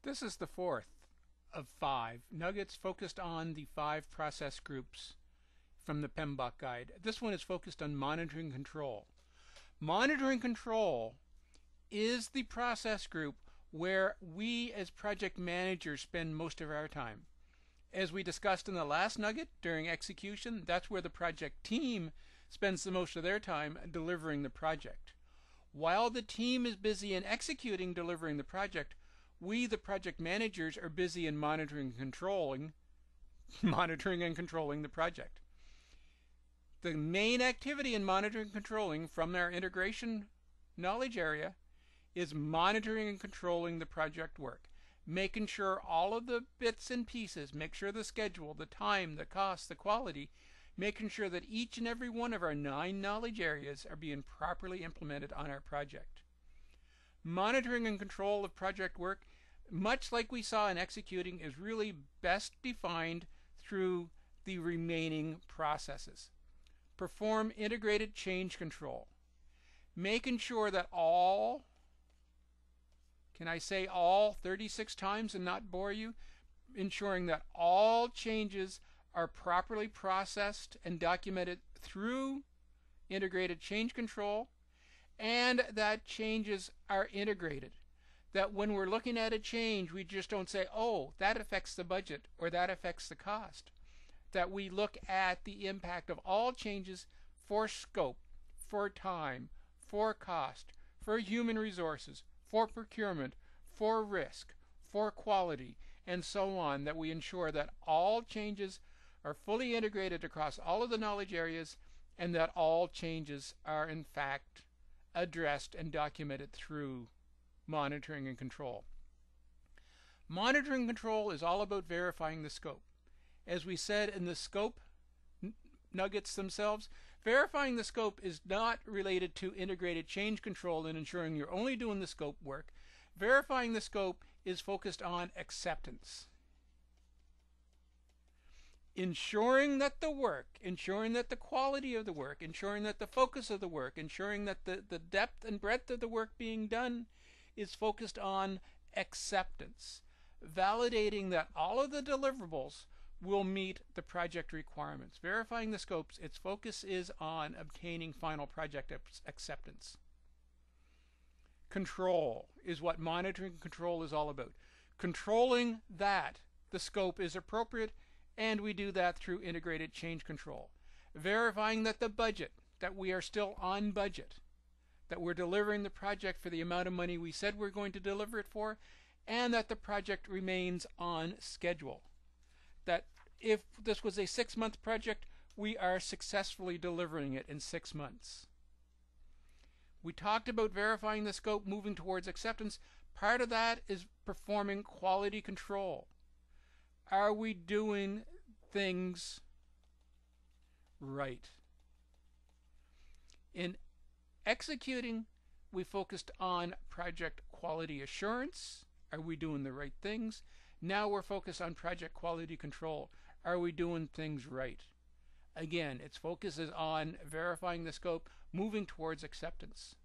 This is the fourth of 5 nuggets focused on the 5 process groups from the PMBOK guide. This one is focused on monitoring control. Monitoring control is the process group where we as project managers spend most of our time. As we discussed in the last nugget, during execution, that's where the project team spends the most of their time delivering the project. While the team is busy in executing delivering the project, we, the project managers, are busy in monitoring and controlling the project. The main activity in monitoring and controlling from our integration knowledge area is monitoring and controlling the project work, making sure all of the bits and pieces, make sure the schedule, the time, the cost, the quality, making sure that each and every one of our 9 knowledge areas are being properly implemented on our project. Monitoring and control of project work, much like we saw in executing, is really best defined through the remaining processes. Perform integrated change control, making sure that all, can I say all 36 times and not bore you? Ensuring that all changes are properly processed and documented through integrated change control, and that changes are integrated. That when we're looking at a change, we just don't say, oh, that affects the budget or that affects the cost. That we look at the impact of all changes for scope, for time, for cost, for human resources, for procurement, for risk, for quality, and so on, that we ensure that all changes are fully integrated across all of the knowledge areas and that all changes are in fact addressed and documented through monitoring and control. Monitoring and control is all about verifying the scope. As we said in the scope nuggets themselves, verifying the scope is not related to integrated change control and ensuring you're only doing the scope work. Verifying the scope is focused on acceptance. Ensuring that the work, ensuring that the quality of the work, ensuring that the focus of the work, ensuring that the depth and breadth of the work being done is focused on acceptance. Validating that all of the deliverables will meet the project requirements. Verifying the scopes, its focus is on obtaining final project acceptance. Control is what monitoring control is all about. Controlling that the scope is appropriate, and we do that through integrated change control. Verifying that the budget, that we are still on budget, that we're delivering the project for the amount of money we said we're going to deliver it for, and that the project remains on schedule. That if this was a 6-month project, we are successfully delivering it in 6 months. We talked about verifying the scope, moving towards acceptance. Part of that is performing quality control. Are we doing things right? In executing, we focused on project quality assurance. Are we doing the right things? Now we're focused on project quality control. Are we doing things right? Again, its focus is on verifying the scope, moving towards acceptance.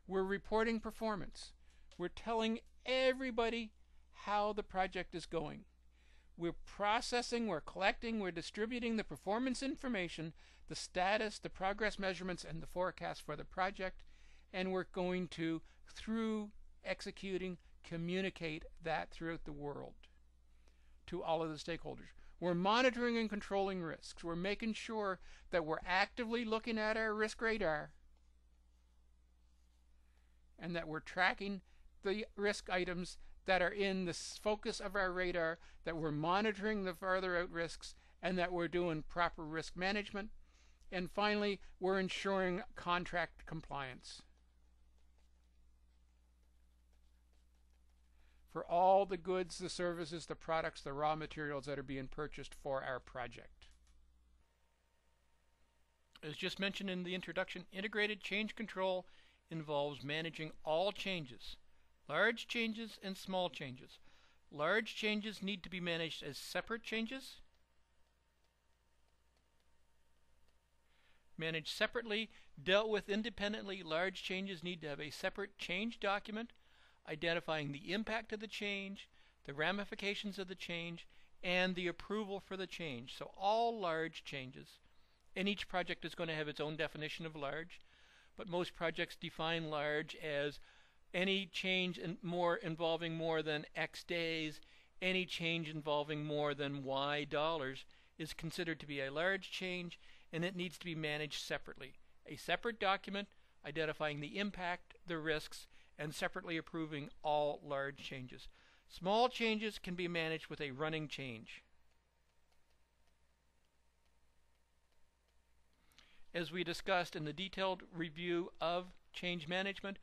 We're reporting performance. We're telling everybody how the project is going. We're processing, we're collecting, we're distributing the performance information, the status, the progress measurements, and the forecast for the project, and we're going to, through executing, communicate that throughout the world to all of the stakeholders. We're monitoring and controlling risks. We're making sure that we're actively looking at our risk radar and that we're tracking the risk items that are in the focus of our radar, that we're monitoring the farther out risks, and that we're doing proper risk management. And finally, we're ensuring contract compliance for all the goods, the services, the products, the raw materials that are being purchased for our project. As just mentioned in the introduction, integrated change control involves managing all changes, large changes and small changes. Large changes need to be managed as separate changes. Managed separately, dealt with independently. Large changes need to have a separate change document. identifying the impact of the change, the ramifications of the change, and the approval for the change. So all large changes. And each project is going to have its own definition of large, but most projects define large as any change involving more than X days, any change involving more than Y dollars is considered to be a large change, and it needs to be managed separately. A separate document identifying the impact, the risks, and separately approving all large changes. Small changes can be managed with a running change. As we discussed in the detailed review of change management,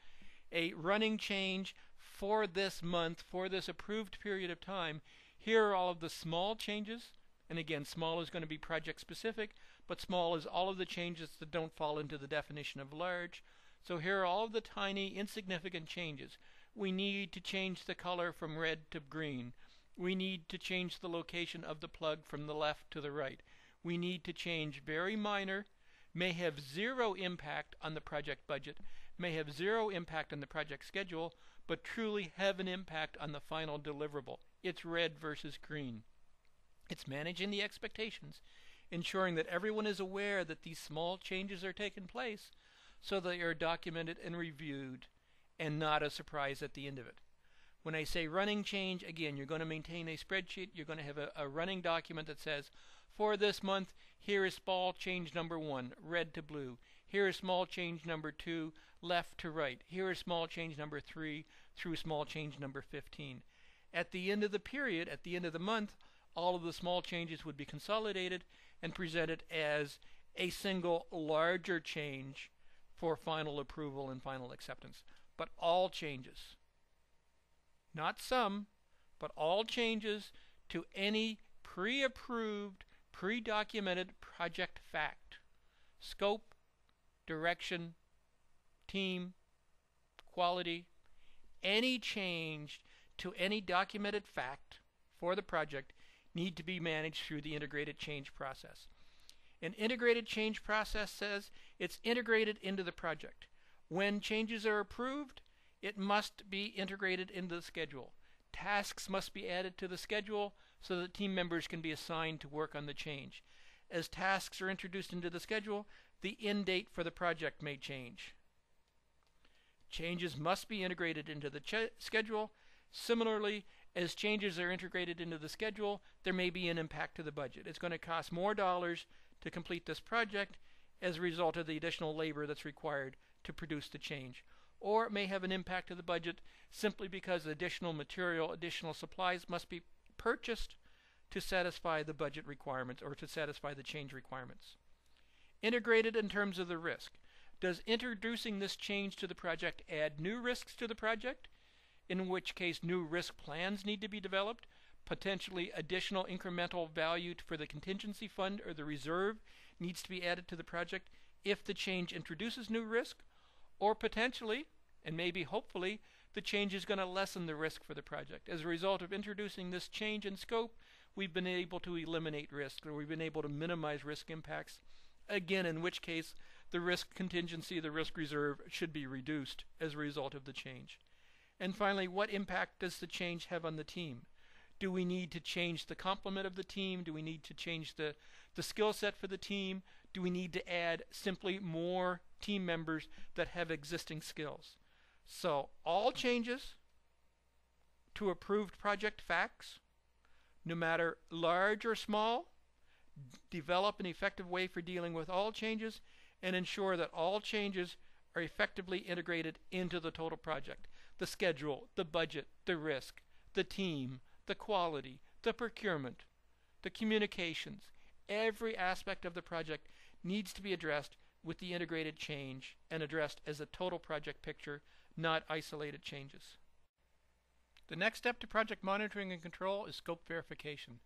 a running change for this month, for this approved period of time, here are all of the small changes. And again, small is going to be project specific, but small is all of the changes that don't fall into the definition of large. So here are all of the tiny, insignificant changes. We need to change the color from red to green. We need to change the location of the plug from the left to the right. We need to change very minor, may have zero impact on the project budget, may have zero impact on the project schedule, but truly have an impact on the final deliverable. It's red versus green. It's managing the expectations, ensuring that everyone is aware that these small changes are taking place so they are documented and reviewed and not a surprise at the end of it. When I say running change, again, you're going to maintain a spreadsheet. You're going to have a running document that says, for this month, here is small change number 1, red to blue. Here is small change number 2, left to right. Here is small change number 3 through small change number 15. At the end of the period, at the end of the month, all of the small changes would be consolidated and presented as a single larger change for final approval and final acceptance. But all changes, not some, but all changes to any pre-approved, pre-documented project fact, scope, direction, team, quality, any change to any documented fact for the project need to be managed through the integrated change process. An integrated change process says it's integrated into the project. When changes are approved, it must be integrated into the schedule. Tasks must be added to the schedule so that team members can be assigned to work on the change. As tasks are introduced into the schedule, the end date for the project may change. Changes must be integrated into the schedule. Similarly, as changes are integrated into the schedule, there may be an impact to the budget. It's going to cost more dollars to complete this project as a result of the additional labor that's required to produce the change. Or it may have an impact to the budget simply because additional material, additional supplies must be purchased to satisfy the budget requirements or to satisfy the change requirements. Integrated in terms of the risk. Does introducing this change to the project add new risks to the project? In which case new risk plans need to be developed, potentially additional incremental value for the contingency fund or the reserve needs to be added to the project if the change introduces new risk, or potentially, and maybe hopefully, the change is going to lessen the risk for the project. As a result of introducing this change in scope, we've been able to eliminate risk, or we've been able to minimize risk impacts, again, in which case the risk contingency, the risk reserve should be reduced as a result of the change. And finally, what impact does the change have on the team? Do we need to change the complement of the team? Do we need to change the skill set for the team? Do we need to add simply more team members that have existing skills? So all changes to approved project facts, no matter large or small, develop an effective way for dealing with all changes and ensure that all changes are effectively integrated into the total project. The schedule, the budget, the risk, the team, the quality, the procurement, the communications, every aspect of the project needs to be addressed with the integrated change and addressed as a total project picture, not isolated changes. The next step to project monitoring and control is scope verification.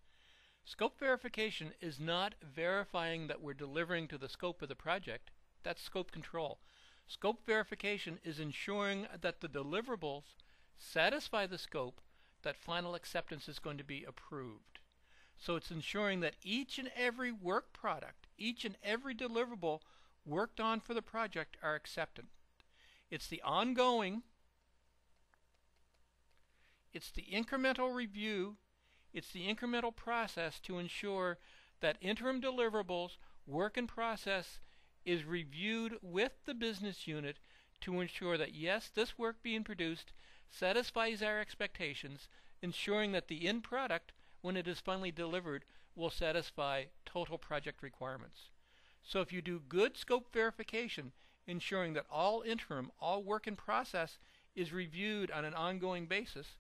Scope verification is not verifying that we're delivering to the scope of the project. That's scope control. Scope verification is ensuring that the deliverables satisfy the scope, that final acceptance is going to be approved. So it's ensuring that each and every work product, each and every deliverable worked on for the project are accepted. It's the ongoing It's the incremental review, it's the incremental process to ensure that interim deliverables, work in process, is reviewed with the business unit to ensure that yes, this work being produced satisfies our expectations, ensuring that the end product, when it is finally delivered, will satisfy total project requirements. So if you do good scope verification, ensuring that all interim, all work in process is reviewed on an ongoing basis,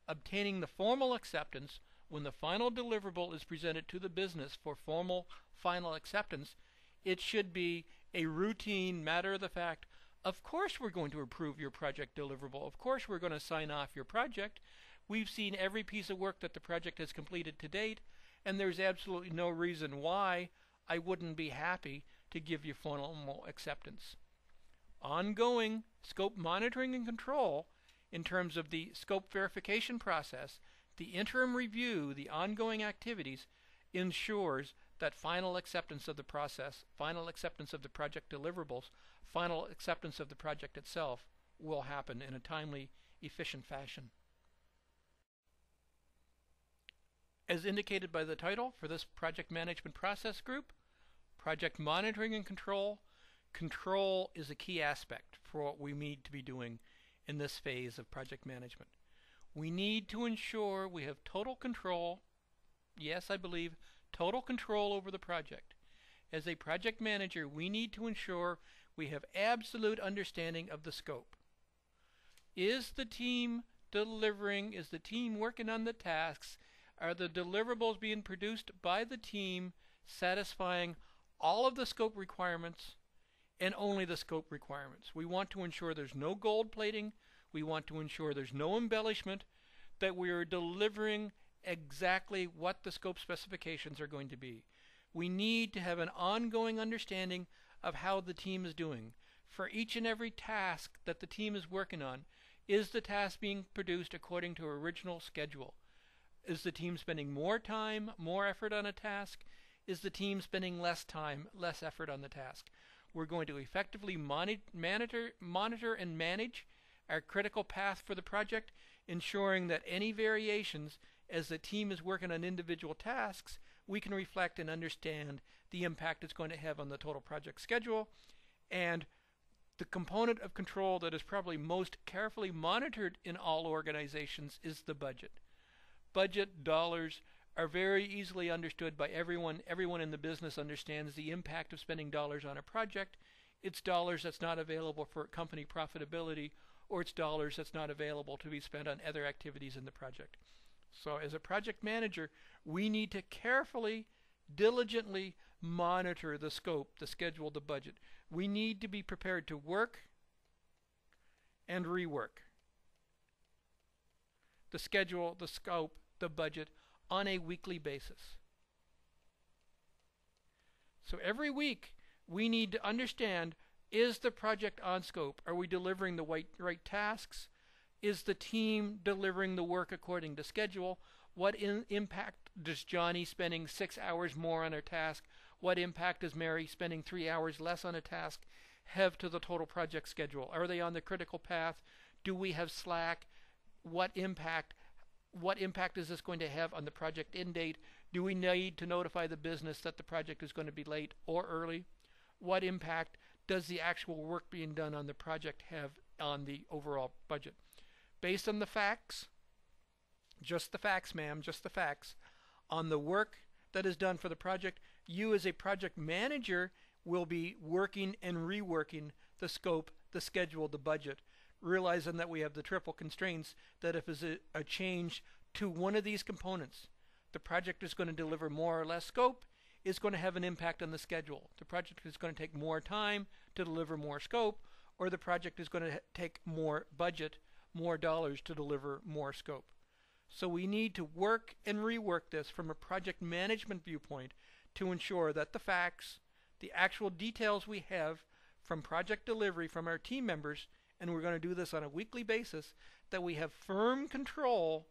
obtaining the formal acceptance when the final deliverable is presented to the business for formal final acceptance, it should be a routine matter of the fact, of course we're going to approve your project deliverable, of course we're going to sign off your project. We've seen every piece of work that the project has completed to date, and there's absolutely no reason why I wouldn't be happy to give you formal acceptance. Ongoing scope monitoring and control in terms of the scope verification process, the interim review, the ongoing activities, ensures that final acceptance of the process, final acceptance of the project deliverables, final acceptance of the project itself will happen in a timely, efficient fashion. As indicated by the title for this project management process group, project monitoring and control, control is a key aspect for what we need to be doing in this phase of project management. We need to ensure we have total control, yes, I believe total control over the project. As a project manager, we need to ensure we have absolute understanding of the scope. Is the team delivering? Is the team working on the tasks? Are the deliverables being produced by the team satisfying all of the scope requirements and only the scope requirements? We want to ensure there's no gold plating. We want to ensure there's no embellishment, that we are delivering exactly what the scope specifications are going to be. We need to have an ongoing understanding of how the team is doing. For each and every task that the team is working on, is the task being produced according to original schedule? Is the team spending more time, more effort on a task? Is the team spending less time, less effort on the task? We're going to effectively monitor and manage our critical path for the project, ensuring that any variations as the team is working on individual tasks, we can reflect and understand the impact it's going to have on the total project schedule. And the component of control that is probably most carefully monitored in all organizations is the budget. Budget dollars are very easily understood by everyone. Everyone in the business understands the impact of spending dollars on a project. It's dollars that's not available for company profitability, or it's dollars that's not available to be spent on other activities in the project. So as a project manager, we need to carefully, diligently monitor the scope, the schedule, the budget. We need to be prepared to work and rework the schedule, the scope, the budget on a weekly basis. So every week we need to understand, is the project on scope? Are we delivering the right tasks? Is the team delivering the work according to schedule? What impact does Johnny spending 6 hours more on a task? What impact does Mary spending 3 hours less on a task have to the total project schedule? Are they on the critical path? Do we have slack? What impact is this going to have on the project end date? Do we need to notify the business that the project is going to be late or early? What impact does the actual work being done on the project have on the overall budget? Based on the facts, just the facts, ma'am, just the facts, on the work that is done for the project, you as a project manager will be working and reworking the scope, the schedule, the budget, realizing that we have the triple constraints, that if there's a change to one of these components, the project is going to deliver more or less scope, is going to have an impact on the schedule. The project is going to take more time to deliver more scope, or the project is going to take more budget, more dollars to deliver more scope. So we need to work and rework this from a project management viewpoint to ensure that the facts, the actual details we have from project delivery from our team members, and we're going to do this on a weekly basis, that we have firm control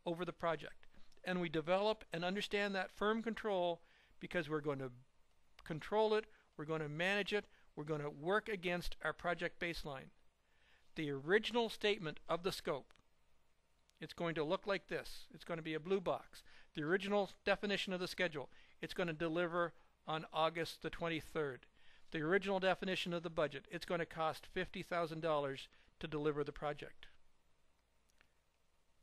over the project. And we develop and understand that firm control because we're going to control it, we're going to manage it, we're going to work against our project baseline. The original statement of the scope It's going to look like this. It's going to be a blue box. The original definition of the schedule. It's going to deliver on August the 23rd. The original definition of the budget. It's going to cost $50,000 to deliver the project.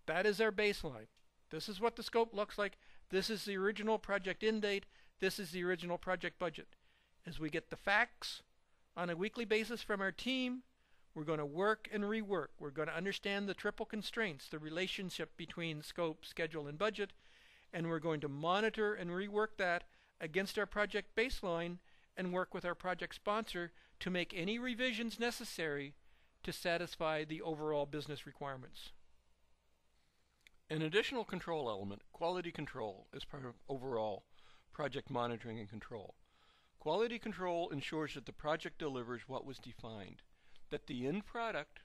That is our baseline. This is what the scope looks like. This is the original project end date. This is the original project budget. As we get the facts on a weekly basis from our team, we're going to work and rework. We're going to understand the triple constraints, the relationship between scope, schedule, and budget, and we're going to monitor and rework that against our project baseline and work with our project sponsor to make any revisions necessary to satisfy the overall business requirements. An additional control element, quality control, is part of overall project monitoring and control. Quality control ensures that the project delivers what was defined, that the end product,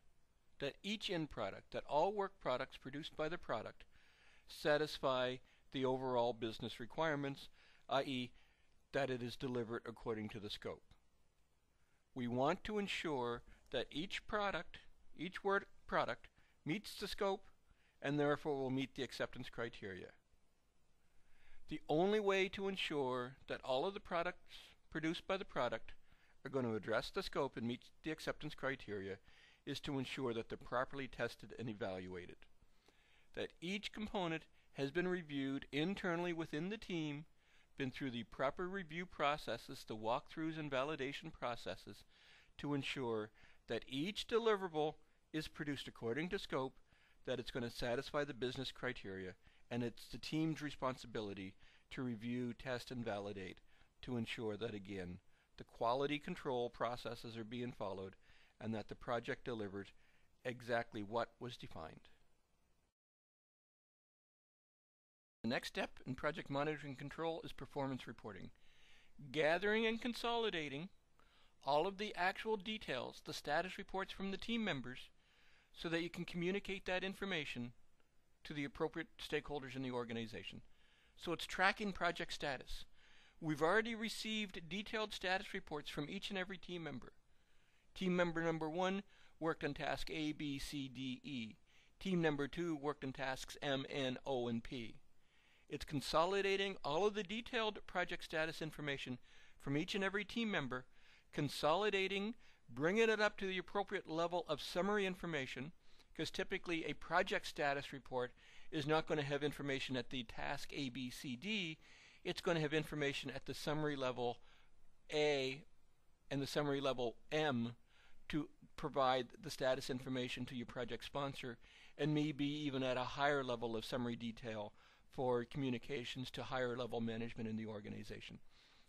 that each end product, that all work products produced by the product satisfy the overall business requirements, i.e., that it is delivered according to the scope. We want to ensure that each product, each work product, meets the scope and therefore will meet the acceptance criteria. The only way to ensure that all of the products produced by the product are going to address the scope and meet the acceptance criteria is to ensure that they're properly tested and evaluated. That each component has been reviewed internally within the team, been through the proper review processes, the walkthroughs and validation processes, to ensure that each deliverable is produced according to scope, that it's going to satisfy the business criteria, and it's the team's responsibility to review, test, and validate to ensure that, again, the quality control processes are being followed and that the project delivers exactly what was defined. The next step in project monitoring control is performance reporting. Gathering and consolidating all of the actual details, the status reports from the team members, so that you can communicate that information to the appropriate stakeholders in the organization. So it's tracking project status. We've already received detailed status reports from each and every team member. Team member number 1 worked on task A, B, C, D, E. Team number 2 worked on tasks M, N, O, and P. It's consolidating all of the detailed project status information from each and every team member, consolidating, bringing it up to the appropriate level of summary information, because typically a project status report is not going to have information at the task A, B, C, D. It's going to have information at the summary level A and the summary level M to provide the status information to your project sponsor, and maybe even at a higher level of summary detail for communications to higher level management in the organization.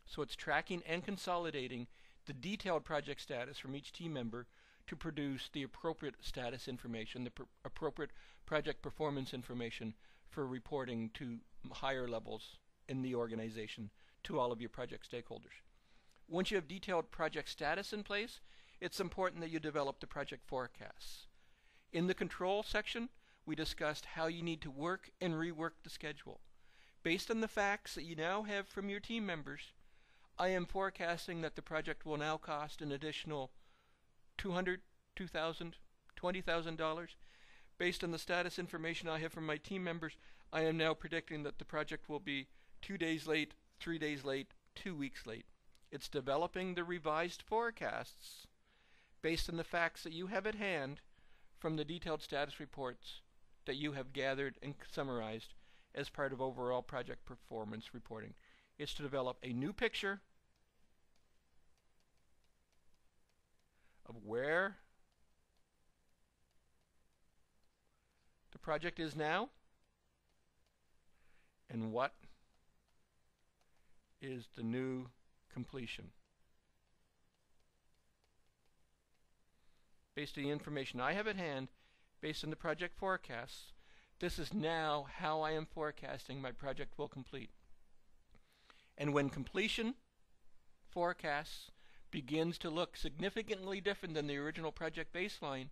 So it's tracking and consolidating the detailed project status from each team member to produce the appropriate status information, the appropriate project performance information for reporting to higher levels in the organization to all of your project stakeholders. Once you have detailed project status in place, it's important that you develop the project forecasts. In the control section, we discussed how you need to work and rework the schedule. Based on the facts that you now have from your team members, I am forecasting that the project will now cost an additional $200, $2,000, $20,000. Based on the status information I have from my team members, I am now predicting that the project will be 2 days late, 3 days late, 2 weeks late. It's developing the revised forecasts based on the facts that you have at hand from the detailed status reports that you have gathered and summarized as part of overall project performance reporting. It's to develop a new picture of where the project is now and what is the new completion. Based on the information I have at hand, based on the project forecasts, this is now how I am forecasting my project will complete. And when completion forecasts begins to look significantly different than the original project baseline,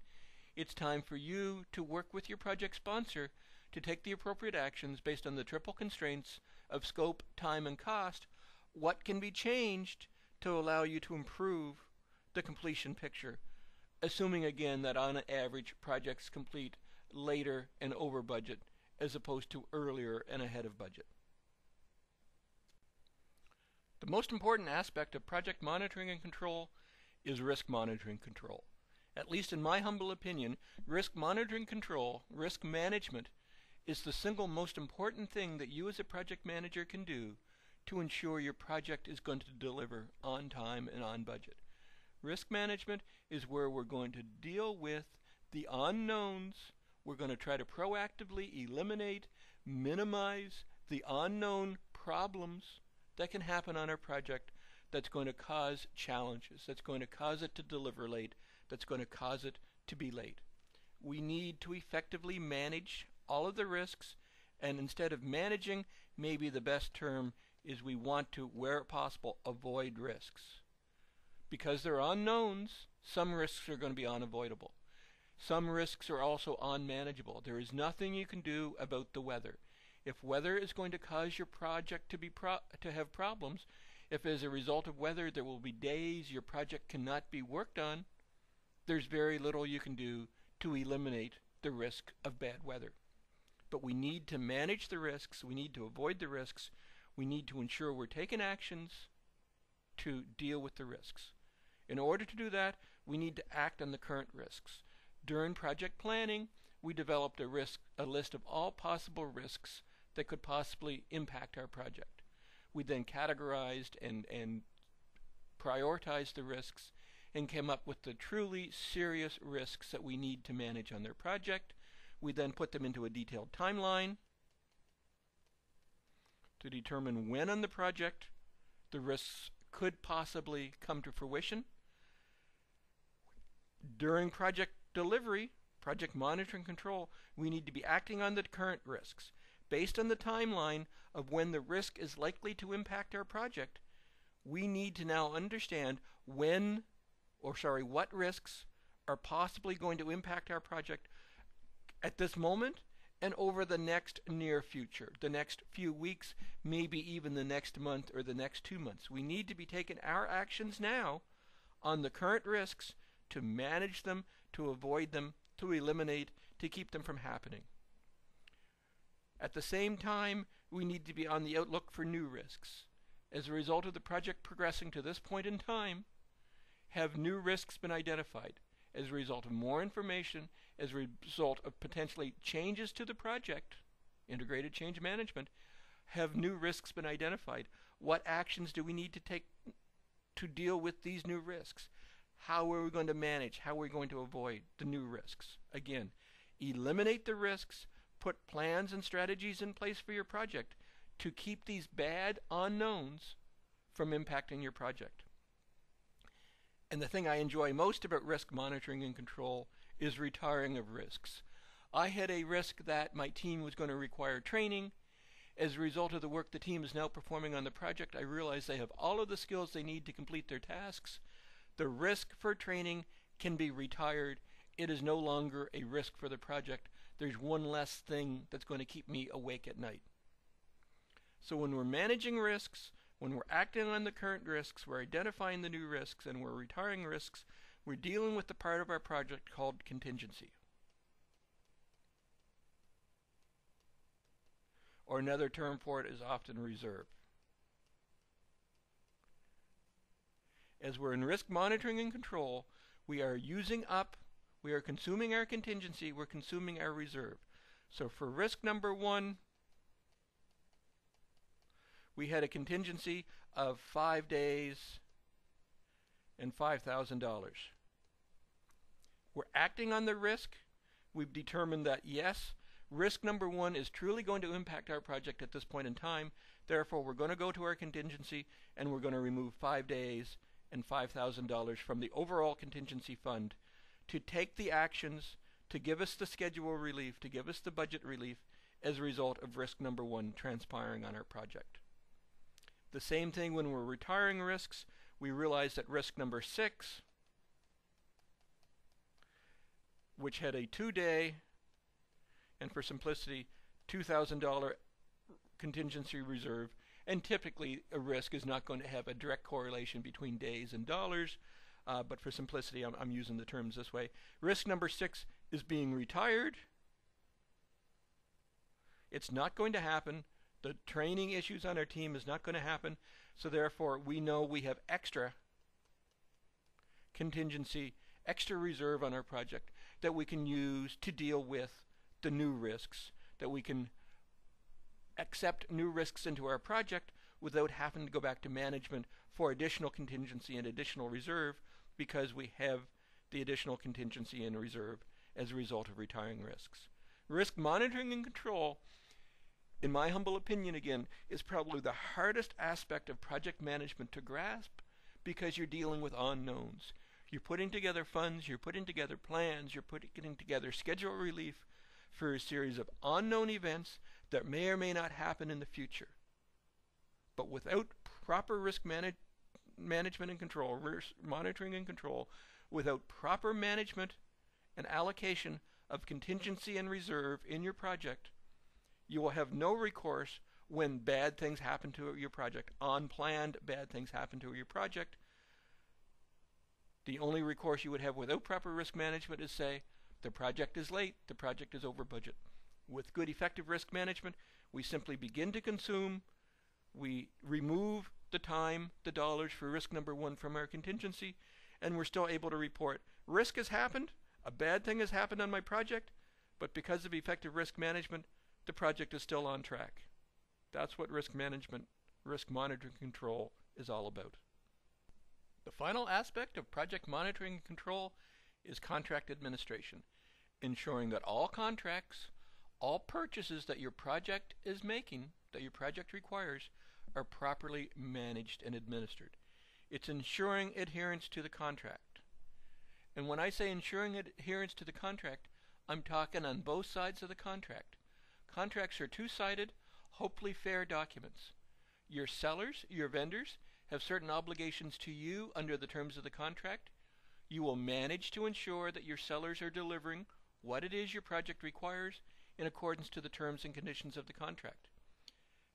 it's time for you to work with your project sponsor to take the appropriate actions based on the triple constraints of scope, time, and cost. What can be changed to allow you to improve the completion picture, assuming again that on average projects complete later and over budget as opposed to earlier and ahead of budget. The most important aspect of project monitoring and control is risk monitoring control. At least in my humble opinion, risk monitoring control, risk management, is the single most important thing that you as a project manager can do to ensure your project is going to deliver on time and on budget. Risk management is where we're going to deal with the unknowns. We're going to try to proactively eliminate, minimize the unknown problems that can happen on our project that's going to cause challenges, that's going to cause it to deliver late, that's going to cause it to be late. We need to effectively manage all of the risks, and instead of managing, maybe the best term is we want to, where possible, avoid risks. Because they're unknowns, some risks are going to be unavoidable. Some risks are also unmanageable. There is nothing you can do about the weather. If weather is going to cause your project to have problems, if as a result of weather there will be days your project cannot be worked on, there's very little you can do to eliminate the risk of bad weather. But we need to manage the risks, we need to avoid the risks, we need to ensure we're taking actions to deal with the risks. In order to do that, we need to act on the current risks. During project planning, we developed a list of all possible risks that could possibly impact our project. We then categorized and prioritized the risks and came up with the truly serious risks that we need to manage on their project. We then put them into a detailed timeline to determine when on the project the risks could possibly come to fruition. During project delivery, project monitoring control, we need to be acting on the current risks. Based on the timeline of when the risk is likely to impact our project, we need to now understand what risks are possibly going to impact our project at this moment and over the next near future, the next few weeks, maybe even the next month or the next 2 months. We need to be taking our actions now on the current risks to manage them, to avoid them, to eliminate, to keep them from happening. At the same time, we need to be on the outlook for new risks. As a result of the project progressing to this point in time, have new risks been identified? As a result of more information, as a result of potentially changes to the project, integrated change management, have new risks been identified? What actions do we need to take to deal with these new risks? How are we going to manage? How are we going to avoid the new risks? Again, eliminate the risks, put plans and strategies in place for your project to keep these bad unknowns from impacting your project. And the thing I enjoy most about risk monitoring and control is retiring of risks. I had a risk that my team was going to require training. As a result of the work the team is now performing on the project, I realize they have all of the skills they need to complete their tasks. The risk for training can be retired. It is no longer a risk for the project. There's one less thing that's going to keep me awake at night. So when we're managing risks, when we're acting on the current risks, we're identifying the new risks, and we're retiring risks, we're dealing with the part of our project called contingency. Or another term for it is often reserve. As we're in risk monitoring and control, we are consuming our contingency, we're consuming our reserve. So for risk number 1, we had a contingency of 5 days and $5,000. We're acting on the risk. We've determined that yes, risk number 1 is truly going to impact our project at this point in time. Therefore, we're going to go to our contingency and we're going to remove 5 days and $5,000 from the overall contingency fund to take the actions to give us the schedule relief, to give us the budget relief as a result of risk number 1 transpiring on our project. The same thing when we're retiring risks. We realize that risk number 6, which had a 2-day, and for simplicity, $2,000 contingency reserve, and typically a risk is not going to have a direct correlation between days and dollars, but for simplicity I'm using the terms this way. Risk number 6 is being retired, It's not going to happen. The training issues on our team is not going to happen. So therefore, we know we have extra contingency, extra reserve on our project that we can use to deal with the new risks, that we can accept new risks into our project without having to go back to management for additional contingency and additional reserve, because we have the additional contingency and reserve as a result of retiring risks. Risk monitoring and control, in my humble opinion again, is probably the hardest aspect of project management to grasp, because you're dealing with unknowns. You're putting together funds, you're putting together plans, you're putting together schedule relief for a series of unknown events that may or may not happen in the future. But without proper risk management and control, risk monitoring and control, without proper management and allocation of contingency and reserve in your project, you will have no recourse when bad things happen to your project. Unplanned bad things happen to your project. The only recourse you would have without proper risk management is say, the project is late, the project is over budget. With good effective risk management, we simply begin to consume, we remove the time, the dollars for risk number one from our contingency, and we're still able to report, risk has happened, a bad thing has happened on my project, but because of effective risk management, the project is still on track. That's what risk management, risk monitoring control is all about. The final aspect of project monitoring and control is contract administration, ensuring that all contracts, all purchases that your project is making, that your project requires, are properly managed and administered. It's ensuring adherence to the contract. And when I say ensuring adherence to the contract, I'm talking on both sides of the contract. Contracts are two-sided, hopefully fair documents. Your sellers, your vendors, have certain obligations to you under the terms of the contract. You will manage to ensure that your sellers are delivering what it is your project requires in accordance to the terms and conditions of the contract.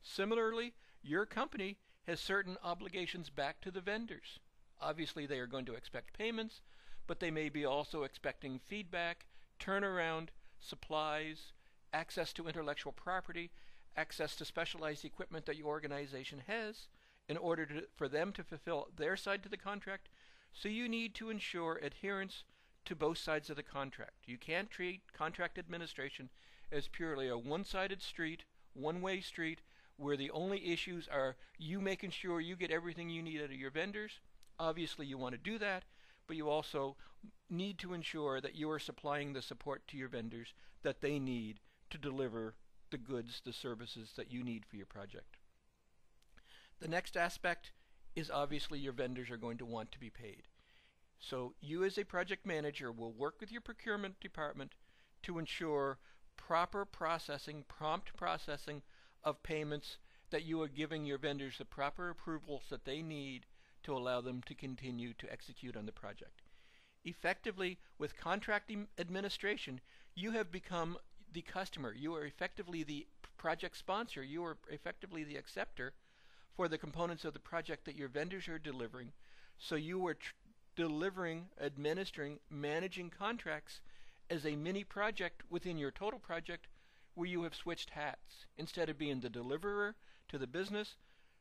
Similarly, your company has certain obligations back to the vendors. Obviously, they are going to expect payments, but they may be also expecting feedback, turnaround, supplies, access to intellectual property, access to specialized equipment that your organization has in order for them to fulfill their side to the contract. So you need to ensure adherence to both sides of the contract. You can't treat contract administration as purely a one-sided street, one-way street, where the only issues are you making sure you get everything you need out of your vendors. Obviously you want to do that, but you also need to ensure that you are supplying the support to your vendors that they need to deliver the goods, the services that you need for your project. The next aspect is obviously your vendors are going to want to be paid. So you as a project manager will work with your procurement department to ensure proper processing, prompt processing of payments, that you are giving your vendors the proper approvals that they need to allow them to continue to execute on the project. Effectively, with contract administration, you have become the customer. You are effectively the project sponsor. You are effectively the acceptor for the components of the project that your vendors are delivering. So you are delivering, administering, managing contracts as a mini project within your total project, where you have switched hats. Instead of being the deliverer to the business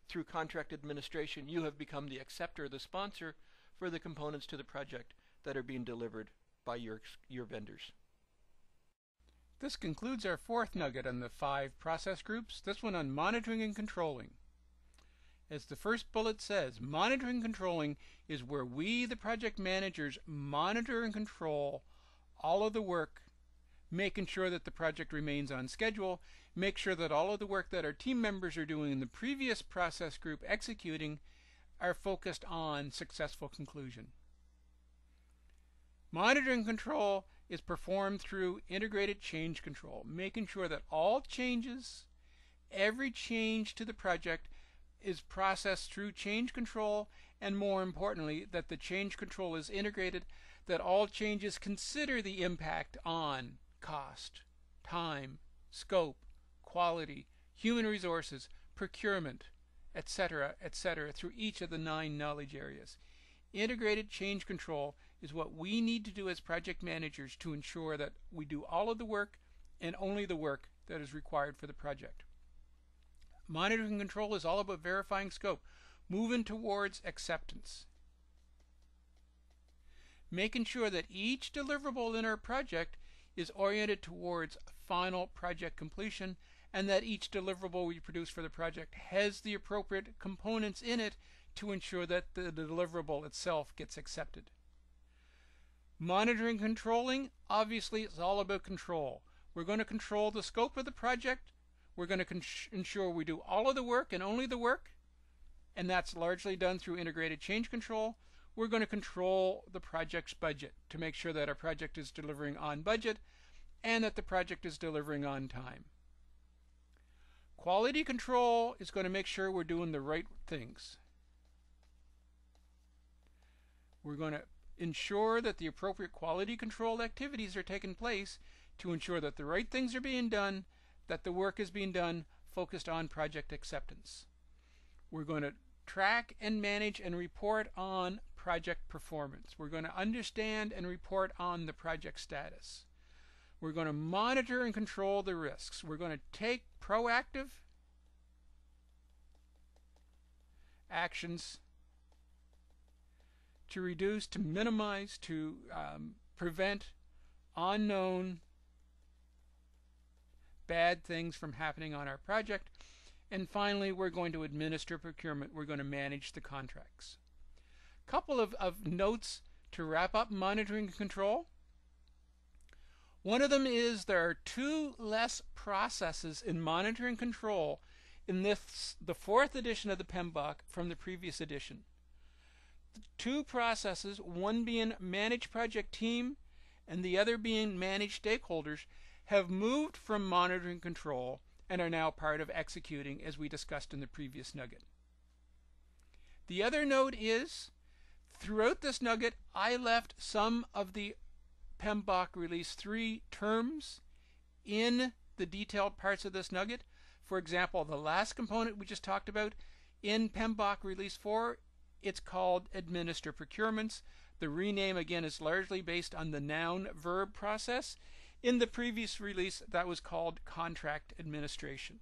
through contract administration, you have become the acceptor, the sponsor for the components to the project that are being delivered by your vendors. This concludes our fourth nugget on the 5 process groups, this one on monitoring and controlling. As the first bullet says, monitoring and controlling is where we, the project managers, monitor and control all of the work, making sure that the project remains on schedule, make sure that all of the work that our team members are doing in the previous process group executing are focused on successful conclusion. Monitoring control is performed through integrated change control, making sure that all changes, every change to the project is processed through change control, and more importantly, that the change control is integrated, that all changes consider the impact on cost, time, scope, quality, human resources, procurement, etc., through each of the 9 knowledge areas. Integrated change control is what we need to do as project managers to ensure that we do all of the work and only the work that is required for the project. Monitoring and control is all about verifying scope, moving towards acceptance. Making sure that each deliverable in our project is oriented towards final project completion, and that each deliverable we produce for the project has the appropriate components in it to ensure that the deliverable itself gets accepted. Monitoring and controlling, obviously, it's all about control. We're going to control the scope of the project. We're going to ensure we do all of the work and only the work, and that's largely done through integrated change control. We're going to control the project's budget to make sure that our project is delivering on budget and that the project is delivering on time. Quality control is going to make sure we're doing the right things. We're going to ensure that the appropriate quality control activities are taking place to ensure that the right things are being done, that the work is being done focused on project acceptance. We're going to track and manage and report on project performance. We're going to understand and report on the project status. We're going to monitor and control the risks. We're going to take proactive actions to reduce, to minimize, to prevent unknown bad things from happening on our project. And finally, we're going to administer procurement. We're going to manage the contracts. Couple of notes to wrap up monitoring and control. One of them is there are 2 less processes in monitoring and control in the 4th edition of the PMBOK from the previous edition. 2 processes, one being manage project team and the other being manage stakeholders, have moved from monitoring and control and are now part of executing, as we discussed in the previous nugget. The other note is, throughout this nugget, I left some of the PMBOK Release 3 terms in the detailed parts of this nugget. For example, the last component we just talked about in PMBOK Release 4, it's called Administer Procurements. The rename, again, is largely based on the noun-verb process. In the previous release, that was called Contract Administration.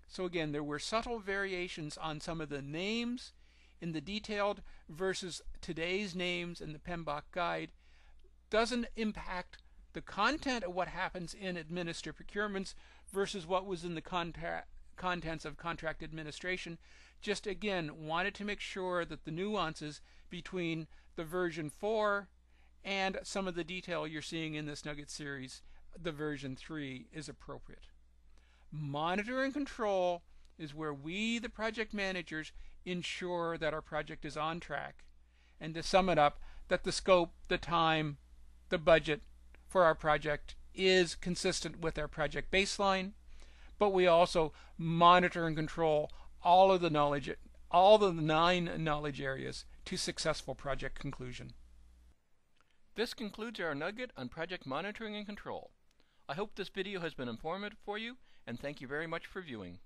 So again, there were subtle variations on some of the names in the detailed versus today's names in the PMBOK guide. Doesn't impact the content of what happens in Administer Procurements versus what was in the contents of Contract Administration. Just again, wanted to make sure that the nuances between the version 4 and some of the detail you're seeing in this nugget series, the version 3, is appropriate. Monitor and control is where we, the project managers, ensure that our project is on track. And to sum it up, that the scope, the time, the budget for our project is consistent with our project baseline, but we also monitor and control all of the knowledge, all the 9 knowledge areas to successful project conclusion. This concludes our nugget on project monitoring and control. I hope this video has been informative for you, and thank you very much for viewing.